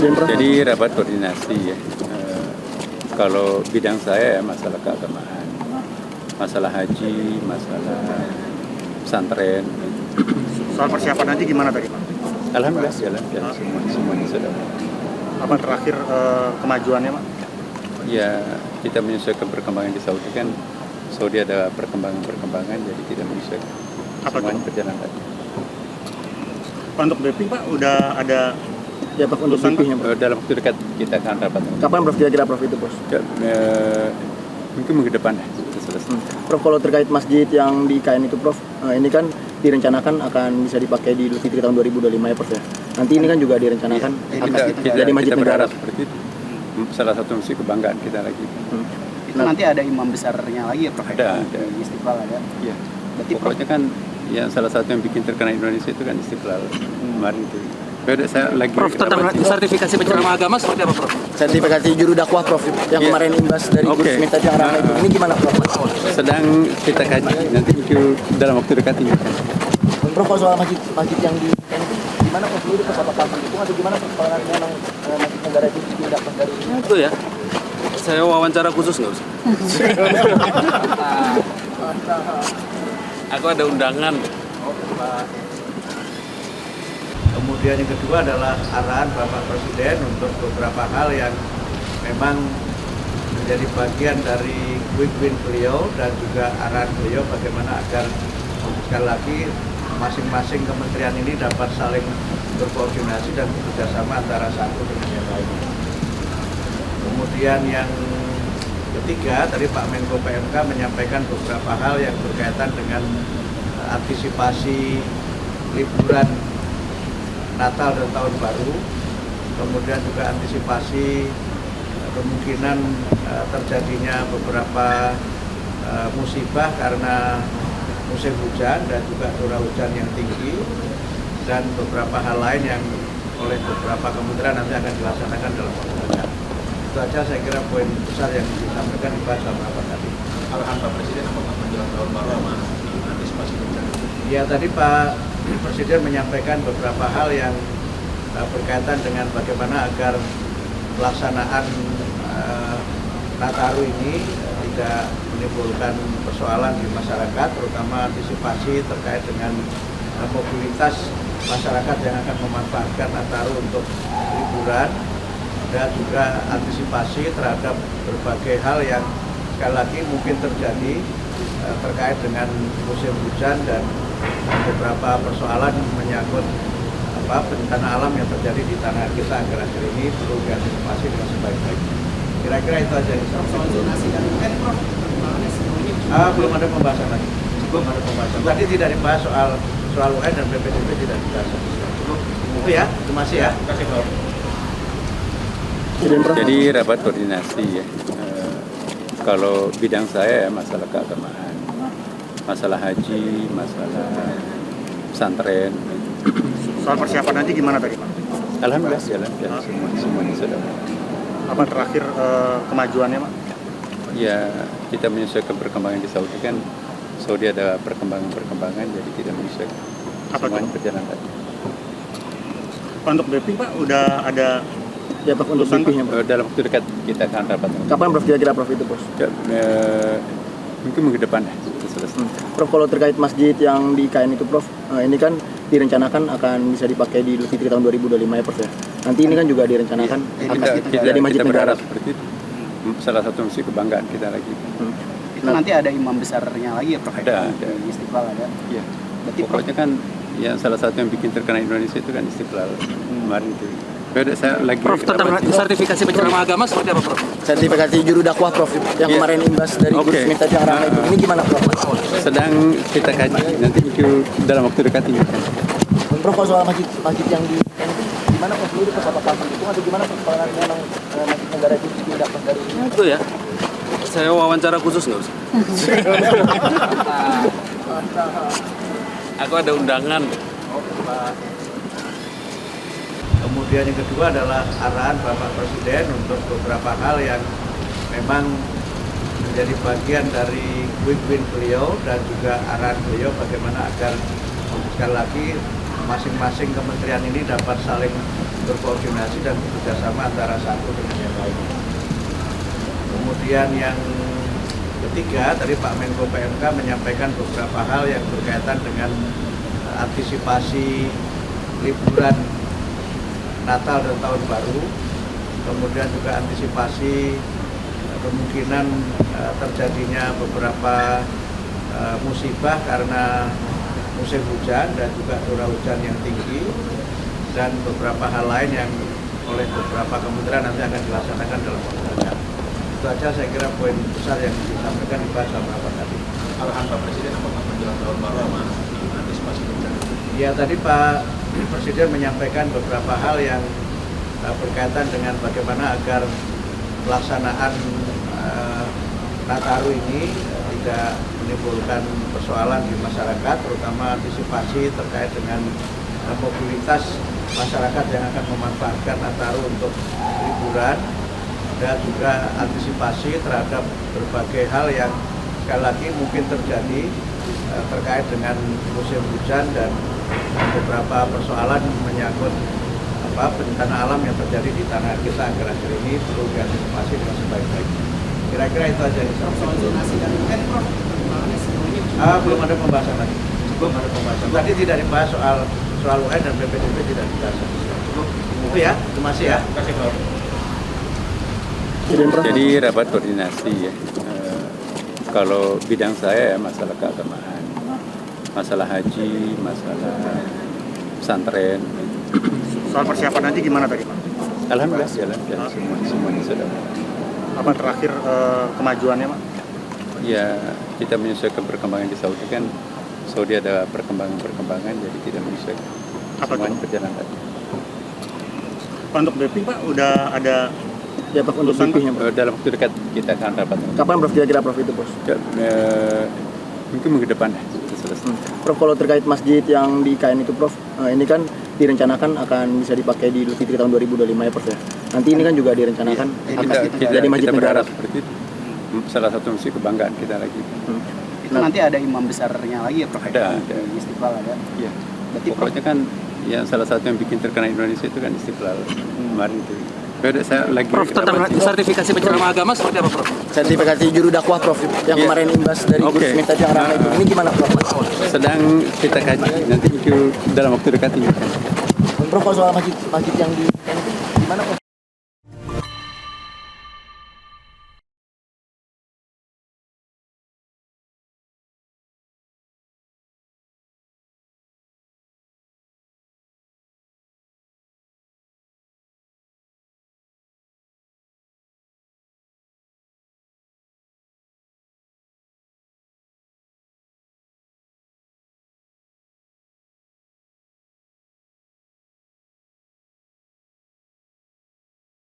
Jadi rapat koordinasi ya. Kalau bidang saya ya masalah keagamaan, masalah haji, masalah pesantren. Soal persiapan haji gimana tadi Pak? Alhamdulillah jalan semuanya sudah. Apa terakhir kemajuannya Pak? Ya kita menyesuaikan perkembangan di Saudi kan. Saudi ada perkembangan jadi kita menyesuaikan. Apa semuanya itu? berjalan tadi. Untuk briefing Pak udah ada Ya Prof, untuk briefingnya Prof. Dalam waktu dekat kita akan rapat. Kapan Prof kira-kira Prof itu Prof? Mungkin minggu depan ya kita selesai. Prof, kalau terkait masjid yang di IKN itu Prof, ini kan direncanakan akan bisa dipakai di Idul Fitri tahun 2025 ya Prof ya. Nanti ini kan juga direncanakan jadi masjid kita negara. berharap seperti itu. Salah satu misi kebanggaan kita lagi. Itu nanti ada imam besarnya lagi ya Prof? Ada. Di Istiqlal ada. Iya. Berarti Prof, Pokoknya kan yang salah satu yang bikin terkenal Indonesia itu kan Istiqlal kemarin itu. Saya lagi Prof, tentang sertifikasi penceramah agama seperti apa Prof? Sertifikasi juru dakwah Prof yang Iya. kemarin imbas dari Oke. Gus Miftah yang ramai itu. Ini gimana Prof? sedang kita kaji nanti mungkin dalam waktu dekat ini. Prof, kalau soal masjid yang di IKN itu gimana Prof? Itu pas apa itu atau gimana Prof? Kalau nanti memang masjid negara itu dipindahkan dari Itu ya. Saya wawancara khusus nggak usah. Aku ada undangan. Kemudian yang kedua adalah arahan Bapak Presiden untuk beberapa hal yang memang menjadi bagian dari win-win beliau dan juga arahan beliau bagaimana agar sekali lagi masing-masing kementerian ini dapat saling berkoordinasi dan bekerjasama antara satu dengan yang lainnya. Kemudian yang ketiga, tadi Pak Menko PMK menyampaikan beberapa hal yang berkaitan dengan antisipasi liburan Natal dan Tahun Baru, kemudian juga antisipasi kemungkinan terjadinya beberapa musibah karena musim hujan dan juga curah hujan yang tinggi, dan beberapa hal lain yang oleh beberapa kementerian nanti akan dilaksanakan dalam waktu dekat. Itu aja saya kira poin besar yang disampaikan dibahas dalam rapat tadi. Arahan Pak Presiden apakah menjelang tahun baru sama antisipasi bencana? Ya, tadi Pak Presiden menyampaikan beberapa hal yang berkaitan dengan bagaimana agar pelaksanaan Nataru ini tidak menimbulkan persoalan di masyarakat, terutama antisipasi terkait dengan mobilitas masyarakat yang akan memanfaatkan Nataru untuk liburan, dan juga antisipasi terhadap berbagai hal yang sekali lagi mungkin terjadi terkait dengan musim hujan dan beberapa persoalan menyangkut bencana alam yang terjadi di tanah kita akhir-akhir ini perlu diantisipasi dengan sebaik-baiknya. Kira-kira itu aja yang saya belum ada pembahasan lagi. Belum ada pembahasan. Tadi tidak dibahas soal UN dan PPDB tidak dibahas. Itu ya, terima kasih ya. Terima kasih Prof. Jadi rapat koordinasi ya. Kalau bidang saya ya masalah keagamaan, masalah haji, masalah pesantren. Soal persiapan haji gimana tadi Pak? Alhamdulillah jalan semuanya sudah. Apa terakhir kemajuannya Pak? Ya kita menyesuaikan perkembangan di Saudi kan. Saudi ada perkembangan jadi kita menyesuaikan. Apa semuanya itu? berjalan tadi. Untuk briefing Pak udah ada ya Prof, untuk briefingnya Prof. Dalam waktu dekat kita akan rapat. Kapan Prof kira-kira Prof itu Prof? Mungkin minggu depan ya kita selesai. Prof, kalau terkait masjid yang di IKN itu Prof, ini kan direncanakan akan bisa dipakai di Idul Fitri tahun 2025 ya Prof ya. Nanti ini kan juga direncanakan jadi masjid kita negara. berharap seperti itu. Salah satu misi kebanggaan kita lagi. itu nanti ada imam besarnya lagi ya Prof? Ada. Di Istiqlal ada. Iya. Berarti Prof, Pokoknya kan yang salah satu yang bikin terkenal Indonesia itu kan Istiqlal kemarin itu. Saya lagi Prof, tentang sertifikasi penceramah agama seperti apa Prof? Sertifikasi juru dakwah Prof yang Iya. kemarin imbas dari Oke. Gus Miftah yang ramai itu. Ini gimana Prof? sedang kita kaji nanti mungkin dalam waktu dekat ini. Prof, kalau soal masjid yang di IKN itu gimana Prof? Itu pas apa itu atau gimana Prof? Kalau nanti memang masjid negara itu dipindahkan dari Itu ya. Saya wawancara khusus nggak usah. Aku ada undangan. Kemudian yang kedua adalah arahan Bapak Presiden untuk beberapa hal yang memang menjadi bagian dari win-win beliau dan juga arahan beliau bagaimana agar sekali lagi masing-masing kementerian ini dapat saling berkoordinasi dan bekerjasama antara satu dengan yang lain. Kemudian yang ketiga, tadi Pak Menko PMK menyampaikan beberapa hal yang berkaitan dengan antisipasi liburan Natal dan Tahun Baru, kemudian juga antisipasi kemungkinan terjadinya beberapa musibah karena musim hujan dan juga curah hujan yang tinggi, dan beberapa hal lain yang oleh beberapa kementerian nanti akan dilaksanakan dalam waktu dekat. Itu aja saya kira poin besar yang disampaikan dibahas dalam rapat tadi. Arahan Pak Presiden apakah menjelang tahun baru mas antisipasi bencana? Ya, tadi Pak Presiden menyampaikan beberapa hal yang berkaitan dengan bagaimana agar pelaksanaan Nataru ini tidak menimbulkan persoalan di masyarakat, terutama antisipasi terkait dengan mobilitas masyarakat yang akan memanfaatkan Nataru untuk liburan, dan juga antisipasi terhadap berbagai hal yang sekali lagi mungkin terjadi terkait dengan musim hujan dan beberapa persoalan menyangkut bencana alam yang terjadi di tanah kita akhir-akhir ini perlu diantisipasi dengan sebaik-baiknya. Kira-kira itu aja yang saya sampaikan. Belum ada pembahasan lagi. Belum ada pembahasan. Tadi tidak dibahas soal UN dan BPDB tidak dibahas. Itu ya, terima kasih ya. Jadi rapat koordinasi ya. Kalau bidang saya ya masalah keagamaan, masalah haji, masalah pesantren. Soal persiapan nanti gimana tadi Pak? Alhamdulillah jalan semuanya sudah. Apa terakhir kemajuannya Pak? Ya, kita menyesuaikan perkembangan di Saudi kan. Saudi ada perkembangan jadi tidak menyesuaikan. Apa Semuanya itu? berjalan tadi. Pak, untuk BP Pak udah ada Ya Prof, untuk BP-nya Prof. Dalam waktu dekat kita akan rapat. Kapan Prof kira-kira Prof itu Prof? Mungkin minggu depan ya, selesai. Prof, kalau terkait masjid yang di IKN itu Prof, ini kan direncanakan akan bisa dipakai di Idul Fitri tahun 2025 ya Prof ya. Nanti ini kan juga direncanakan jadi masjid kita negara. berharap seperti itu. Salah satu misi kebanggaan kita lagi. Itu nanti ada imam besarnya lagi ya Prof? Ada. Di Istiqlal ada. Iya. Berarti Prof, Pokoknya kan yang salah satu yang bikin terkenal Indonesia itu kan Istiqlal kemarin itu. Beda saya lagi. Prof, tentang sertifikasi penceramah agama seperti apa Prof? Sertifikasi juru dakwah Prof yang Iya. kemarin imbas dari Oke. Gus Miftah yang ramai itu. Ini gimana Prof? Sedang kita kaji nanti mungkin dalam waktu dekat ini. Prof, kalau soal masjid yang di IKN